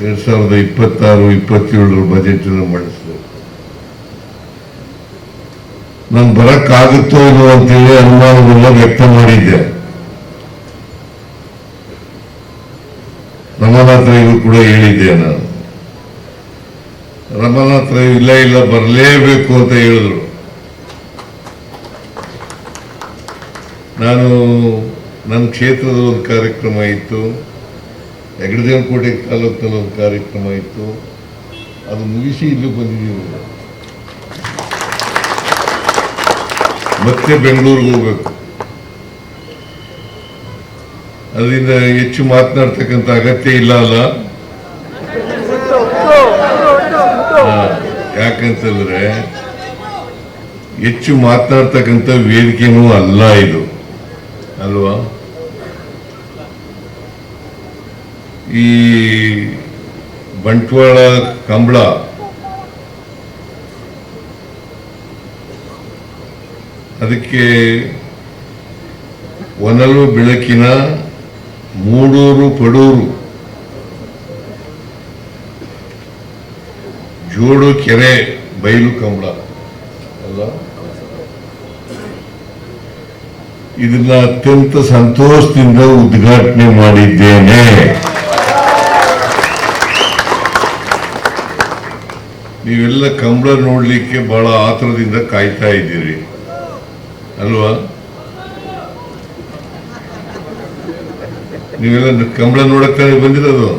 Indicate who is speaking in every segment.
Speaker 1: 2026-27 budget ಮಂಡಿಸಿದೆ. ನಾನು ಬರಕ್ಕಾಗುತ್ತೋ ಇಲ್ಲೋ ಅಂತೇಳಿ ಅನುಮಾನವನ್ನ ವ್ಯಕ್ತ ಮಾಡಿದ್ದೆ. ರಮನಾಥ್ ರೈಗೂ ಕೂಡ ಹೇಳಿದ್ದೆ. ನಾನು ರಮನಾಥ್ ರೈ ಇಲ್ಲ ಬರಲೇಬೇಕು ಅಂತ ಹೇಳಿದ್ರು. ನಾನು ನನ್ನ ಕ್ಷೇತ್ರದ ಒಂದು ಕಾರ್ಯಕ್ರಮ ಇತ್ತು, ಹೆಗ್ಗಡದೇವನಕೋಟೆ ತಾಲೂಕಿನಲ್ಲಿ ಒಂದು ಕಾರ್ಯಕ್ರಮ ಇತ್ತು, ಅದು ಮುಗಿಸಿ ಇಲ್ಲೂ ಬಂದಿದ್ದೀವಿ. ಮತ್ತೆ ಬೆಂಗಳೂರಿಗೆ ಹೋಗ್ಬೇಕು. ಅದರಿಂದ ಹೆಚ್ಚು ಮಾತನಾಡ್ತಕ್ಕಂಥ ಅಗತ್ಯ ಇಲ್ಲ ಅಲ್ಲ. ಯಾಕಂತಂದ್ರೆ ಹೆಚ್ಚು ಮಾತನಾಡ್ತಕ್ಕಂಥ ವೇದಿಕೆನೂ ಅಲ್ಲ ಇದು, ಅಲ್ವಾ? ಈ ಬಂಟ್ವಾಳ ಕಂಬಳ ಅದಕ್ಕೆ ಹೊನಲು ಬೆಳಕಿನ ಮೂಡೂರು ಪಡೂರು ಜೋಡು ಕೆರೆ ಬಯಲು ಕಂಬಳ ಅಲ್ಲ. ಇದನ್ನ ಅತ್ಯಂತ ಸಂತೋಷದಿಂದ ಉದ್ಘಾಟನೆ ಮಾಡಿದ್ದೇನೆ. ನೀವೆಲ್ಲ ಕಂಬಳ ನೋಡ್ಲಿಕ್ಕೆ ಬಹಳ ಆತುರದಿಂದ ಕಾಯ್ತಾ ಇದ್ದೀರಿ ಅಲ್ವಾ? ನೀವೆಲ್ಲ ಕಂಬಳ ನೋಡಕ್ಕೆ ಬಂದಿರೋದು.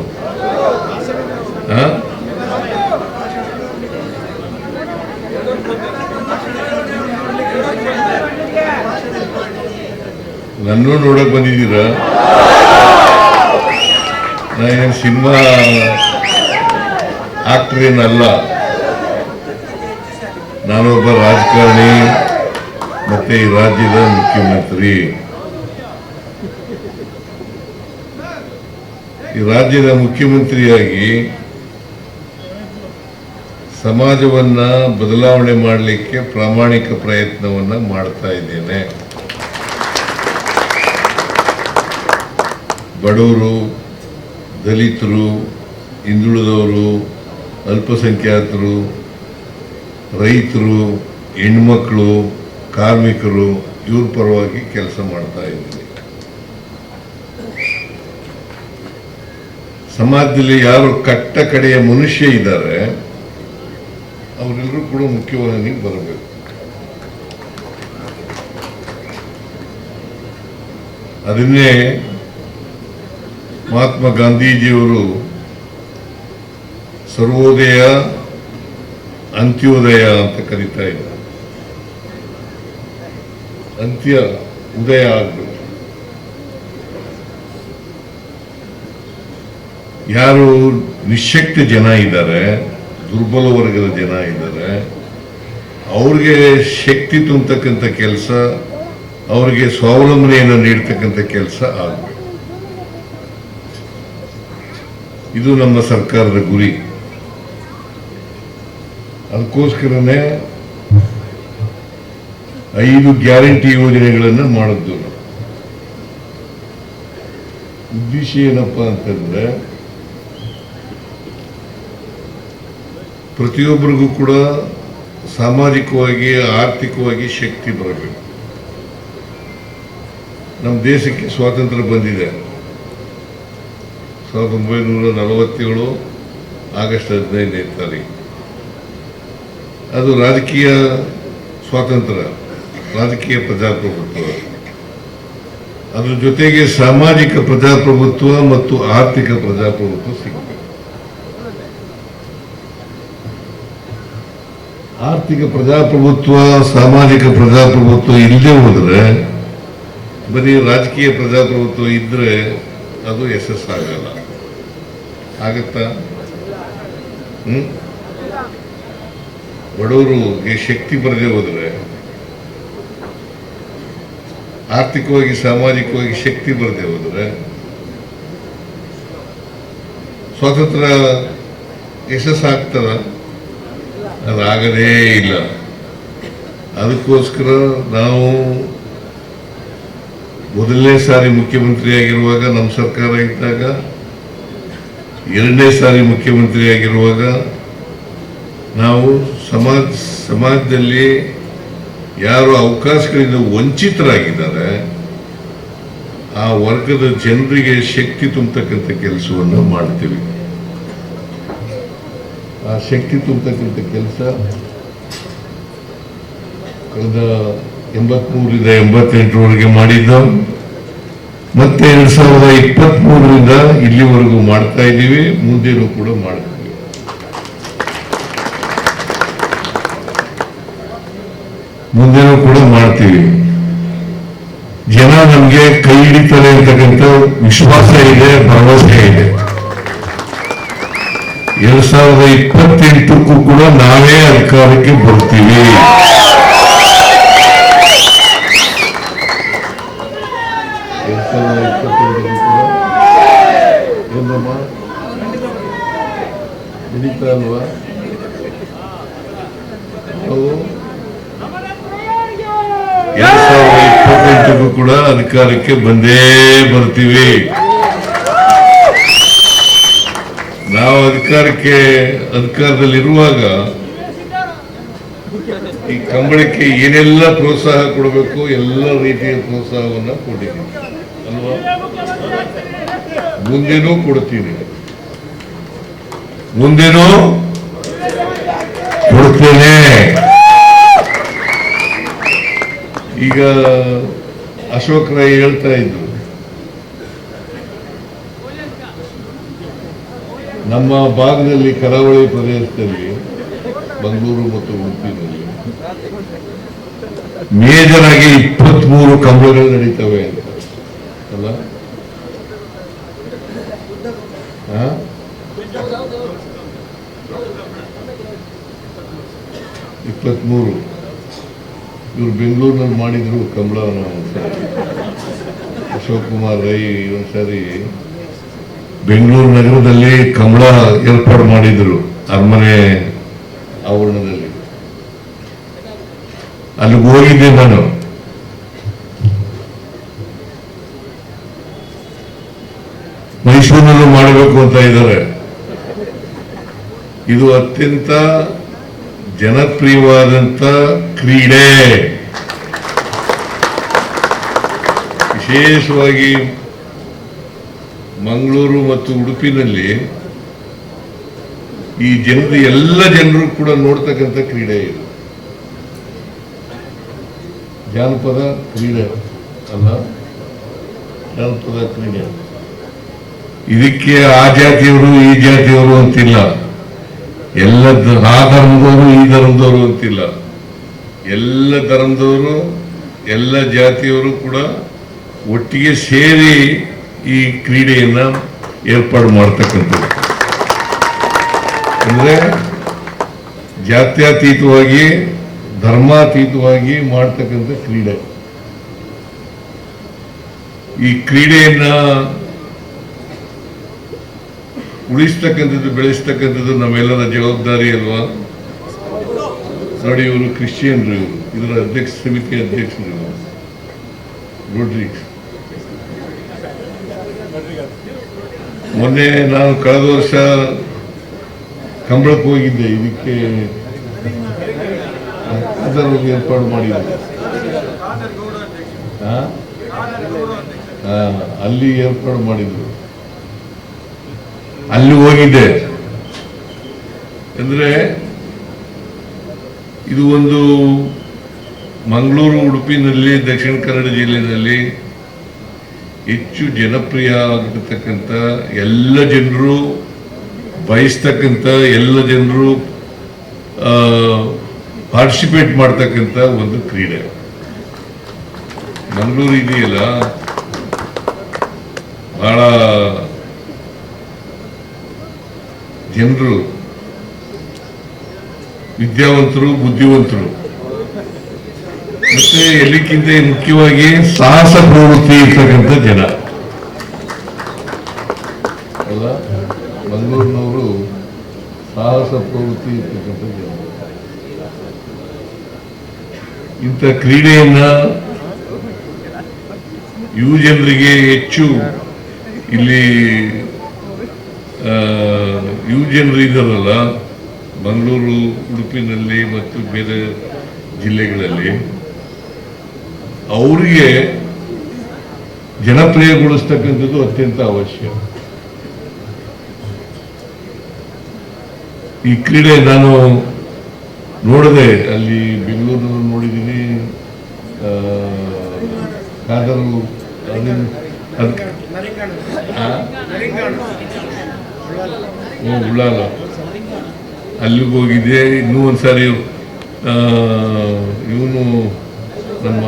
Speaker 1: ನನ್ನೂ ನೋಡಕ್ ಬಂದಿದ್ದೀರಾ? ನಾನು ಸಿನಿಮಾ ಆಕ್ಟರ್ ಏನಲ್ಲ, ನಾನೊಬ್ಬ ರಾಜಕಾರಣಿ ಮತ್ತೆ ಈ ರಾಜ್ಯದ ಮುಖ್ಯಮಂತ್ರಿ. ಈ ರಾಜ್ಯದ ಮುಖ್ಯಮಂತ್ರಿಯಾಗಿ ಸಮಾಜವನ್ನ ಬದಲಾವಣೆ ಮಾಡಲಿಕ್ಕೆ ಪ್ರಾಮಾಣಿಕ ಪ್ರಯತ್ನವನ್ನ ಮಾಡ್ತಾ ಇದ್ದೇನೆ. ಬಡವರು, ದಲಿತರು, ಹಿಂದುಳಿದವರು, ಅಲ್ಪಸಂಖ್ಯಾತರು, ರೈತರು, ಹೆಣ್ಮಕ್ಳು, ಕಾರ್ಮಿಕರು ಇವ್ರ ಪರವಾಗಿ ಕೆಲಸ ಮಾಡ್ತಾ ಇದ್ದೀನಿ. ಸಮಾಜದಲ್ಲಿ ಯಾರು ಕಟ್ಟ ಕಡೆಯ ಮನುಷ್ಯ ಇದ್ದಾರೆ ಅವರೆಲ್ಲರೂ ಕೂಡ ಮುಖ್ಯವಾಹಿನಿಗೆ ಬರಬೇಕು. ಅದನ್ನೇ ಮಹಾತ್ಮ ಗಾಂಧೀಜಿಯವರು ಸರ್ವೋದಯ ಅಂತ್ಯೋದಯ ಅಂತ ಕರೀತಾ ಇದ್ದಾರೆ. ಅಂತ್ಯ ಉದಯ ಆಗಬೇಕು. ಯಾರು ನಿಶಕ್ತ ಜನ ಇದ್ದಾರೆ, ದುರ್ಬಲ ವರ್ಗದ ಜನ ಇದ್ದಾರೆ, ಅವ್ರಿಗೆ ಶಕ್ತಿ ತುಂಬತಕ್ಕಂಥ ಕೆಲಸ, ಅವರಿಗೆ ಸ್ವಾವಲಂಬನೆಯನ್ನು ನೀಡ್ತಕ್ಕಂಥ ಕೆಲಸ ಆಗಬೇಕು. ಇದು ನಮ್ಮ ಸರ್ಕಾರದ ಗುರಿ. ಅದಕ್ಕೋಸ್ಕರನೇ 5 ಗ್ಯಾರಂಟಿ ಯೋಜನೆಗಳನ್ನು ಮಾಡಿದ್ದು. ಉದ್ದೇಶ ಏನಪ್ಪಾ ಅಂತಂದ್ರೆ ಪ್ರತಿಯೊಬ್ಬರಿಗೂ ಕೂಡ ಸಾಮಾಜಿಕವಾಗಿ ಆರ್ಥಿಕವಾಗಿ ಶಕ್ತಿ ಬರಬೇಕು. ನಮ್ಮ ದೇಶಕ್ಕೆ ಸ್ವಾತಂತ್ರ್ಯ ಬಂದಿದೆ 1947 ಆಗಸ್ಟ್ 15ನೇ ತಾರೀಕು. ಅದು ರಾಜಕೀಯ ಸ್ವಾತಂತ್ರ್ಯ, ರಾಜಕೀಯ ಪ್ರಜಾಪ್ರಭುತ್ವ, ಅದ್ರ ಜೊತೆಗೆ ಸಾಮಾಜಿಕ ಪ್ರಜಾಪ್ರಭುತ್ವ ಮತ್ತು ಆರ್ಥಿಕ ಪ್ರಜಾಪ್ರಭುತ್ವ ಸಿಗಬೇಕು. ಆರ್ಥಿಕ ಪ್ರಜಾಪ್ರಭುತ್ವ, ಸಾಮಾಜಿಕ ಪ್ರಜಾಪ್ರಭುತ್ವ ಇಲ್ಲದೆ ಹೋದ್ರೆ, ಬರೀ ರಾಜಕೀಯ ಪ್ರಜಾಪ್ರಭುತ್ವ ಇದ್ರೆ ಅದು ಯಶಸ್ಸಾಗಲ್ಲ. ಆಗತ್ತಾ? ಬಡವರಿಗೆ ಶಕ್ತಿ ಬರದೆ ಹೋದ್ರೆ, ಆರ್ಥಿಕವಾಗಿ ಸಾಮಾಜಿಕವಾಗಿ ಶಕ್ತಿ ಬರದೆ ಹೋದ್ರೆ ಸ್ವಾತಂತ್ರ್ಯ ಯಶಸ್ಸಾಗ್ತದ? ಅದಾಗದೇ ಇಲ್ಲ. ಅದಕ್ಕೋಸ್ಕರ ನಾವು ಮೊದಲನೇ ಸಾರಿ ಮುಖ್ಯಮಂತ್ರಿ ಆಗಿರುವಾಗ, ನಮ್ಮ ಸರ್ಕಾರ ಇದ್ದಾಗ 2ನೇ ಸಾರಿ ಮುಖ್ಯಮಂತ್ರಿ ಆಗಿರುವಾಗ ನಾವು ಸಮಾಜದಲ್ಲಿ ಯಾರು ಅವಕಾಶಗಳಿಂದ ವಂಚಿತರಾಗಿದ್ದಾರೆ ಆ ವರ್ಗದ ಜನರಿಗೆ ಶಕ್ತಿ ತುಂಬತಕ್ಕಂಥ ಕೆಲಸವನ್ನು ಮಾಡ್ತೀವಿ. ಆ ಶಕ್ತಿ ತುಂಬತಕ್ಕಂಥ ಕೆಲಸ ಕಳೆದ 83ರಿಂದ 88ರವರೆಗೆ ಮಾಡಿದ್ದು, ಮತ್ತೆ 2023ರಿಂದ ಇಲ್ಲಿವರೆಗೂ ಮಾಡ್ತಾ ಇದ್ದೀವಿ, ಮುಂದೇನೂ ಕೂಡ ಮಾಡ್ತೀವಿ. ಮುಂದೇನೂ ಕೂಡ ಮಾಡ್ತೀವಿ. ಜನ ನಮಗೆ ಕೈ ಹಿಡಿತಾರೆ ಅಂತಕ್ಕಂಥ ವಿಶ್ವಾಸ ಇದೆ, ಭರವಸೆ ಇದೆ. 2028ಕ್ಕೂ ಕೂಡ ನಾವೇ ಅಧಿಕಾರಕ್ಕೆ ಬರ್ತೀವಿ. ನಡೀತಾ ಅಲ್ವಾ? 2028ಕ್ಕೂ ಕೂಡ ಅಧಿಕಾರಕ್ಕೆ ಬಂದೇ ಬರ್ತೀವಿ. ನಾವು ಅಧಿಕಾರದಲ್ಲಿರುವಾಗ ಈ ಕಂಬಳಕ್ಕೆ ಏನೆಲ್ಲ ಪ್ರೋತ್ಸಾಹ ಕೊಡಬೇಕು ಎಲ್ಲ ರೀತಿಯ ಪ್ರೋತ್ಸಾಹವನ್ನು ಕೊಟ್ಟಿದ್ದೀನಿ ಅಲ್ವಾ? ಮುಂದೇನೂ ಕೊಡ್ತೀನಿ, ಮುಂದೇನೂ ಕೊಡ್ತೇನೆ. ಈಗ ಅಶೋಕ್ ರೈ ಹೇಳ್ತಾ ಇದ್ರು, ನಮ್ಮ ಭಾಗದಲ್ಲಿ ಕರಾವಳಿ ಪ್ರದೇಶದಲ್ಲಿ ಬೆಂಗಳೂರು ಮತ್ತು ಉಡುಪಿನಲ್ಲಿ ಮೇಜರ್ ಆಗಿ 23 ಕಂಬಳಗಳು ನಡೀತವೆ ಅಂತ ಅಲ್ಲ? 23 ಇವರು ಬೆಂಗಳೂರಿನಲ್ಲಿ ಮಾಡಿದ್ರು ಕಂಬಳವನ್ನು. ಅಶೋಕ್ ಕುಮಾರ್ ರೈ ಒಂದ್ಸರಿ ಬೆಂಗಳೂರು ನಗರದಲ್ಲಿ ಕಂಬಳ ಏರ್ಪಾಡು ಮಾಡಿದ್ರು, ಅರಮನೆ ಆವರಣದಲ್ಲಿ. ಅಲ್ಲಿಗೆ ಹೋಗಿದ್ದೆ ನಾನು. ಮೈಸೂರಿನಲ್ಲೂ ಮಾಡಬೇಕು ಅಂತ ಇದ್ದಾರೆ. ಇದು ಅತ್ಯಂತ ಜನಪ್ರಿಯವಾದಂತ ಕ್ರೀಡೆ. ವಿಶೇಷವಾಗಿ ಮಂಗಳೂರು ಮತ್ತು ಉಡುಪಿನಲ್ಲಿ ಈ ಎಲ್ಲ ಜನರು ಕೂಡ ನೋಡ್ತಕ್ಕಂಥ ಕ್ರೀಡೆ ಇದು. ಜಾನಪದ ಕ್ರೀಡೆ ಅಲ್ಲ, ಜಾನಪದ ಕ್ರೀಡೆ. ಇದಕ್ಕೆ ಆ ಜಾತಿಯವರು ಈ ಜಾತಿಯವರು ಅಂತಿಲ್ಲ, ಎಲ್ಲ ಆ ಧರ್ಮದವರು ಈ ಧರ್ಮದವರು ಅಂತಿಲ್ಲ, ಎಲ್ಲ ಧರ್ಮದವರು ಎಲ್ಲ ಜಾತಿಯವರು ಕೂಡ ಒಟ್ಟಿಗೆ ಸೇರಿ ಈ ಕ್ರೀಡೆಯನ್ನ ಏರ್ಪಾಡು ಮಾಡ್ತಕ್ಕಂಥದ್ದು. ಅಂದ್ರೆ ಜಾತ್ಯತೀತವಾಗಿ ಧರ್ಮಾತೀತವಾಗಿ ಮಾಡ್ತಕ್ಕಂಥ ಕ್ರೀಡೆ. ಈ ಕ್ರೀಡೆಯನ್ನ ಉಳಿಸ್ತಕ್ಕಂಥದ್ದು, ಬೆಳೆಸ್ತಕ್ಕಂಥದ್ದು ನಮ್ಮೆಲ್ಲರ ಜವಾಬ್ದಾರಿ ಅಲ್ವಾ? ನೋಡಿ, ಇವರು ಕ್ರಿಶ್ಚಿಯನ್ರು, ಇದರ ಸಮಿತಿ ಅಧ್ಯಕ್ಷರು ರೋಡ್ರಿಕ್ಸ್. ಮೊನ್ನೆ ನಾನು ಕಳೆದ ವರ್ಷ ಕಂಬಳಕ್ಕೆ ಹೋಗಿದ್ದೆ. ಇದಕ್ಕೆ ಏರ್ಪಾಡು ಮಾಡಿದ್ದೆ, ಅಲ್ಲಿ ಏರ್ಪಾಡು ಮಾಡಿದ್ರು, ಅಲ್ಲಿ ಹೋಗಿದ್ದೆ. ಅಂದ್ರೆ ಇದು ಒಂದು ಮಂಗಳೂರು ಉಡುಪಿನಲ್ಲಿ ದಕ್ಷಿಣ ಕನ್ನಡ ಜಿಲ್ಲೆಯಲ್ಲಿ ಹೆಚ್ಚು ಜನಪ್ರಿಯ ಆಗಿರ್ತಕ್ಕಂಥ, ಎಲ್ಲ ಜನರು ಬಯಸ್ತಕ್ಕಂಥ, ಎಲ್ಲ ಜನರು ಪಾರ್ಟಿಸಿಪೇಟ್ ಮಾಡ್ತಕ್ಕಂಥ ಒಂದು ಕ್ರೀಡೆ. ಮಂಗಳೂರು ಇದೆಯಲ್ಲ, ಬಹಳ ಜನರು ವಿದ್ಯಾವಂತರು, ಬುದ್ಧಿವಂತರು, ಮತ್ತೆ ಎಲ್ಲಕ್ಕಿಂತ ಮುಖ್ಯವಾಗಿ ಸಾಹಸ ಪ್ರವೃತ್ತಿ ಇರ್ತಕ್ಕಂಥ ಜನ ಅಲ್ಲ. ಮಂಗಳೂರಿನವರು ಸಾಹಸ ಪ್ರವೃತ್ತಿ ಇರ್ತಕ್ಕಂಥ ಜನ. ಇಂಥ ಕ್ರೀಡೆಯನ್ನ ಯುವ ಜನರಿಗೆ ಹೆಚ್ಚು ಇಲ್ಲಿ ಯುವ ಜನರು ಇದ್ದಾರಲ್ಲ ಮಂಗಳೂರು, ಉಡುಪಿನಲ್ಲಿ ಮತ್ತು ಬೇರೆ ಜಿಲ್ಲೆಗಳಲ್ಲಿ ಅವರಿಗೆ ಜನಪ್ರಿಯಗೊಳಿಸ್ತಕ್ಕಂಥದ್ದು ಅತ್ಯಂತ ಅವಶ್ಯ. ಈ ಕ್ರೀಡೆ ನಾನು ನೋಡಿದೆ, ಅಲ್ಲಿ ಬೆಂಗಳೂರಿನಲ್ಲಿ ನೋಡಿದ್ದೀನಿ, ಕಾದರು ಉಳ್ಳಾಲ ಅಲ್ಲಿಗೆ ಹೋಗಿದ್ದೆ. ಇನ್ನೂ ಒಂದ್ಸಾರಿ ಇವನು ನಮ್ಮ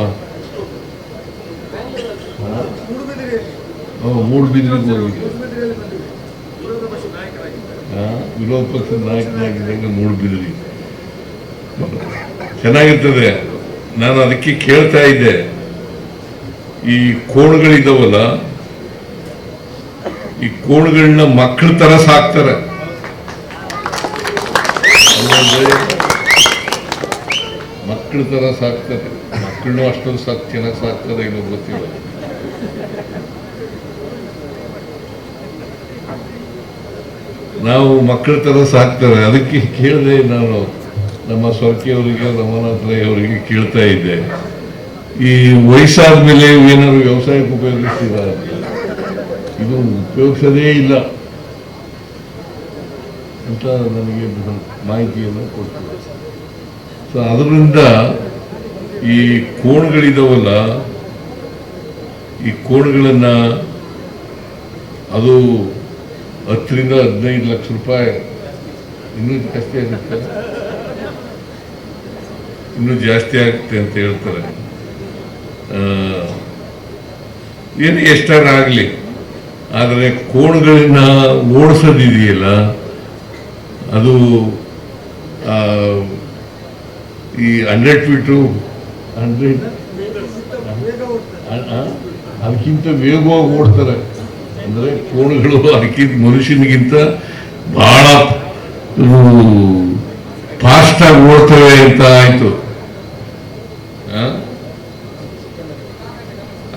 Speaker 1: ಮೂಡುಬಿದ್ರಿಗೆ ಹೋಗಿದ್ದೆ, ವಿರೋಧ ಪಕ್ಷದ ನಾಯಕನಾಗಿದ್ದಾಗ ಮೂಡುಬಿದ್ರಿ ಚೆನ್ನಾಗಿರ್ತದೆ. ನಾನು ಅದಕ್ಕೆ ಕೇಳ್ತಾ ಇದ್ದೆ, ಈ ಕೋಣುಗಳಿದಾವಲ್ಲ, ಈ ಕೋಣುಗಳನ್ನ ಮಕ್ಕಳ ತರ ಸಾಕ್ತಾರೆ. ಮಕ್ಕಳ ತರ ಸಾಕ್ತಾರೆ, ಮಕ್ಕಳನ್ನು ಅಷ್ಟೊಂದು ಚೆನ್ನಾಗಿ ಸಾಕ್ತಾರೆ ಏನೋ ಗೊತ್ತಿಲ್ಲ. ನಾವು ಮಕ್ಕಳ ತರ ಸಾಕ್ತಾರೆ. ಅದಕ್ಕೆ ಕೇಳಿದೆ ನಾನು ನಮ್ಮ ಸ್ವರ್ಕಿಯವರಿಗೆ, ರಮನಾಥ್ ರೈ ಅವರಿಗೆ ಕೇಳ್ತಾ ಇದ್ದೆ, ಈ ವಯಸ್ಸಾದ ಮೇಲೆ ಏನಾದ್ರು ವ್ಯವಸಾಯಕ್ಕೆ ಉಪಯೋಗಿಸ್ತಿದ್ದಾರೆ? ಇದು ಉಪಯೋಗಿಸೋದೇ ಇಲ್ಲ ಅಂತ ನನಗೆ ಮಾಹಿತಿಯನ್ನು ಕೊಡ್ತಾರೆ. ಸೊ ಅದರಿಂದ ಈ ಕೋಣುಗಳಿದಾವಲ್ಲ, ಈ ಕೋಣುಗಳನ್ನು ಅದು 10 ರಿಂದ 15 ಲಕ್ಷ ರೂಪಾಯಿ, ಇನ್ನೂ ಜಾಸ್ತಿ ಆಗುತ್ತೆ, ಇನ್ನೂ ಜಾಸ್ತಿ ಆಗುತ್ತೆ ಅಂತ ಹೇಳ್ತಾರೆ. ಏನು ಎಷ್ಟಾರ ಆಗಲಿ, ಆದರೆ ಕೋಣುಗಳನ್ನ ಓಡಿಸೋದಿದೆಯಲ್ಲ, ಅದು ಈ 100 ಫೀಟು 100 ಅದಕ್ಕಿಂತ ವೇಗವಾಗಿ ಓಡ್ತಾರೆ. ಅಂದರೆ ಕೋಣುಗಳು ಅದಕ್ಕಿಂತ ಮನುಷ್ಯನಿಗಿಂತ ಬಹಳ ಫಾಸ್ಟಾಗಿ ಓಡ್ತವೆ ಅಂತ ಆಯ್ತು.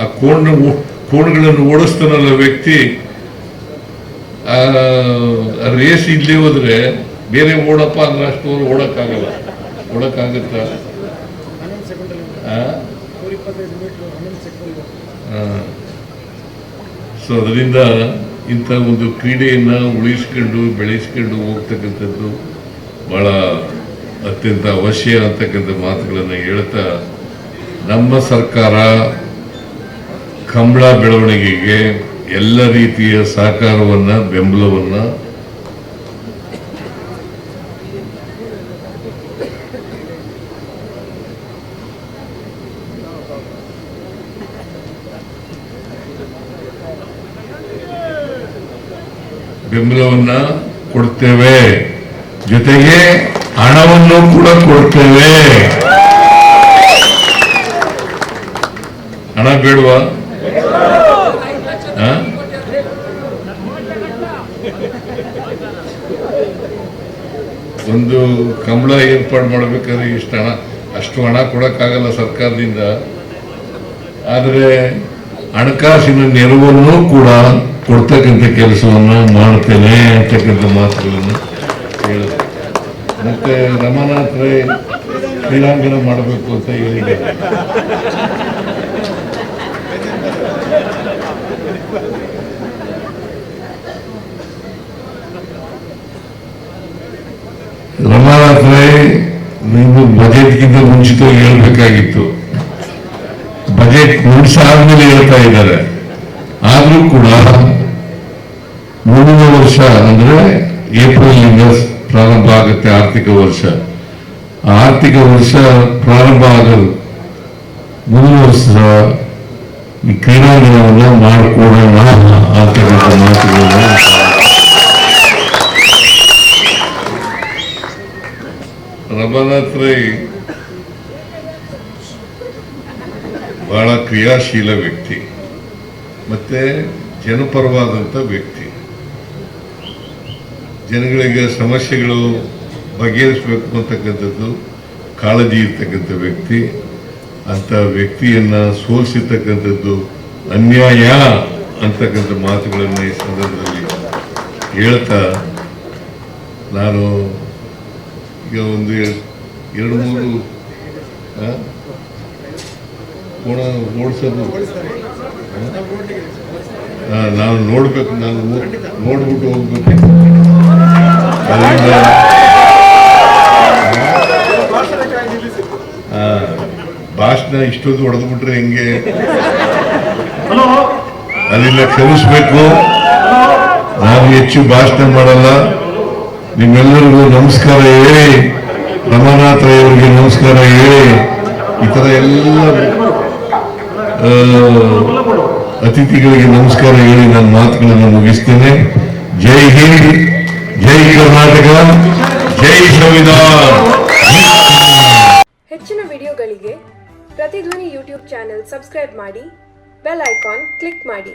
Speaker 1: ಆ ಕೋಣುಗಳನ್ನು ಓಡಿಸ್ತಾನಲ್ಲ ವ್ಯಕ್ತಿ, ರೇಸ್ ಇಲ್ಲೇ ಹೋದ್ರೆ ಬೇರೆ ಓಡಪ್ಪ ಅಂದ್ರೆ ಅಷ್ಟು ಓಡಕ್ಕಾಗಲ್ಲ. ಓಡಕ್ಕಾಗತ್ತ? ಸೊ ಅದರಿಂದ ಇಂಥ ಒಂದು ಕ್ರೀಡೆಯನ್ನು ಉಳಿಸ್ಕೊಂಡು ಬೆಳೆಸ್ಕೊಂಡು ಹೋಗ್ತಕ್ಕಂಥದ್ದು ಬಹಳ ಅತ್ಯಂತ ಅವಶ್ಯ ಅಂತಕ್ಕಂಥ ಮಾತುಗಳನ್ನು ಹೇಳ್ತಾ, ನಮ್ಮ ಸರ್ಕಾರ ಕಂಬಳ ಬೆಳವಣಿಗೆಗೆ ಎಲ್ಲ ರೀತಿಯ ಸಹಕಾರವನ್ನು, ಬೆಂಬಲವನ್ನು ಕೊಡ್ತೇವೆ, ಜೊತೆಗೆ ಹಣವನ್ನು ಕೂಡ ಕೊಡ್ತೇವೆ. ಹಣ ಬೇಡವಾ? ಒಂದು ಕಂಬಳ ಏರ್ಪಾಡು ಮಾಡಬೇಕಾದ್ರೆ ಇಷ್ಟು ಹಣ, ಅಷ್ಟು ಹಣ ಕೊಡಕ್ಕಾಗಲ್ಲ ಸರ್ಕಾರದಿಂದ. ಆದರೆ ಹಣಕಾಸಿನ ನೆರವನ್ನು ಕೂಡ ಕೊಡ್ತಕ್ಕಂಥ ಕೆಲಸವನ್ನು ಮಾಡ್ತೇನೆ ಅಂತಕ್ಕಂಥ ಮಾತುಗಳನ್ನು ಹೇಳಿದೆ. ಮತ್ತೆ ರಮನಾಥ್ ರೈ ಕ್ರೀಡಾಂಗಣ ಮಾಡಬೇಕು ಅಂತ ಹೇಳಿದ್ದಾರೆ. ರಮನಾಥ್ ರೈ ನೀವು ಬಜೆಟ್ಗಿಂತ ಮುಂಚಿತವಾಗಿ ಹೇಳ್ಬೇಕಾಗಿತ್ತು. ಬಜೆಟ್ ಮುಂಚಾದ್ಮೇಲೆ ಹೇಳ್ತಾ ಇದ್ದಾರೆ. ಆದರೂ ಕೂಡ ಮುಂದಿನ ವರ್ಷ ಅಂದ್ರೆ ಏಪ್ರಿಲ್ನಿಂದ ಪ್ರಾರಂಭ ಆಗುತ್ತೆ ಆರ್ಥಿಕ ವರ್ಷ. ಆರ್ಥಿಕ ವರ್ಷ ಪ್ರಾರಂಭ ಆಗಲು ಮುಂದಿನ ವರ್ಷ ಈ ಕ್ರೀಡಾಂಗಣವನ್ನು ಮಾಡಿಕೊಡೋಣ ಅಂತಕ್ಕಂಥ ಮಾತುಗಳನ್ನು ರಮನಾಥ್ ರೈ ಬಹಳ ಕ್ರಿಯಾಶೀಲ ವ್ಯಕ್ತಿ, ಮತ್ತೆ ಜನಪರವಾದಂಥ ವ್ಯಕ್ತಿ. ಜನಗಳಿಗೆ ಸಮಸ್ಯೆಗಳು ಬಗೆಹರಿಸಬೇಕು ಅಂತಕ್ಕಂಥದ್ದು ಕಾಳಜಿ ಇರ್ತಕ್ಕಂಥ ವ್ಯಕ್ತಿ. ಅಂಥ ವ್ಯಕ್ತಿಯನ್ನ ಸೋಲಿಸತಕ್ಕಂಥದ್ದು ಅನ್ಯಾಯ ಅಂತಕ್ಕಂಥ ಮಾತುಗಳನ್ನು ಈ ಸಂದರ್ಭದಲ್ಲಿ ಹೇಳ್ತಾ ನಾನು ಈಗ ಒಂದು 2-3 ಓಡಿಸೋದು ನಾನು ನೋಡ್ಬೇಕು, ನಾನು ನೋಡ್ಬಿಟ್ಟು ಹೋಗ್ಬೇಕು. ಅದರಿಂದ ಭಾಷಣ ಇಷ್ಟೊಂದು ಹೊಡೆದ್ಬಿಟ್ರೆ ಹೆಂಗೆ? ಅದನ್ನ ಕ್ಷಮಿಸ್ಬೇಕು. ನಾನು ಹೆಚ್ಚು ಭಾಷಣ ಮಾಡಲ್ಲ. ನಿಮ್ಮೆಲ್ಲರಿಗೂ ನಮಸ್ಕಾರ ಹೇಳಿ, ರಮಾನಾಥ್ ರೈ ಅವರಿಗೆ ನಮಸ್ಕಾರ ಹೇಳಿ, ಈ ತರ ಎಲ್ಲ ಅತಿಥಿಗಳಿಗೆ ನಮಸ್ಕಾರ ಹೇಳಿ ನನ್ನ ಮಾತುಗಳನ್ನು ಮುಗಿಸ್ತೇನೆ. ಜೈ ಹಿಂದ್, ಜೈ ಕರ್ನಾಟಕ, ಜೈ ಸಂವಿಧಾನ.
Speaker 2: ಹೆಚ್ಚಿನ ವಿಡಿಯೋಗಳಿಗೆ ಪ್ರತಿಧ್ವನಿ ಯೂಟ್ಯೂಬ್ ಚಾನೆಲ್ ಸಬ್ಸ್ಕ್ರೈಬ್ ಮಾಡಿ, ಬೆಲ್ ಐಕಾನ್ ಕ್ಲಿಕ್ ಮಾಡಿ.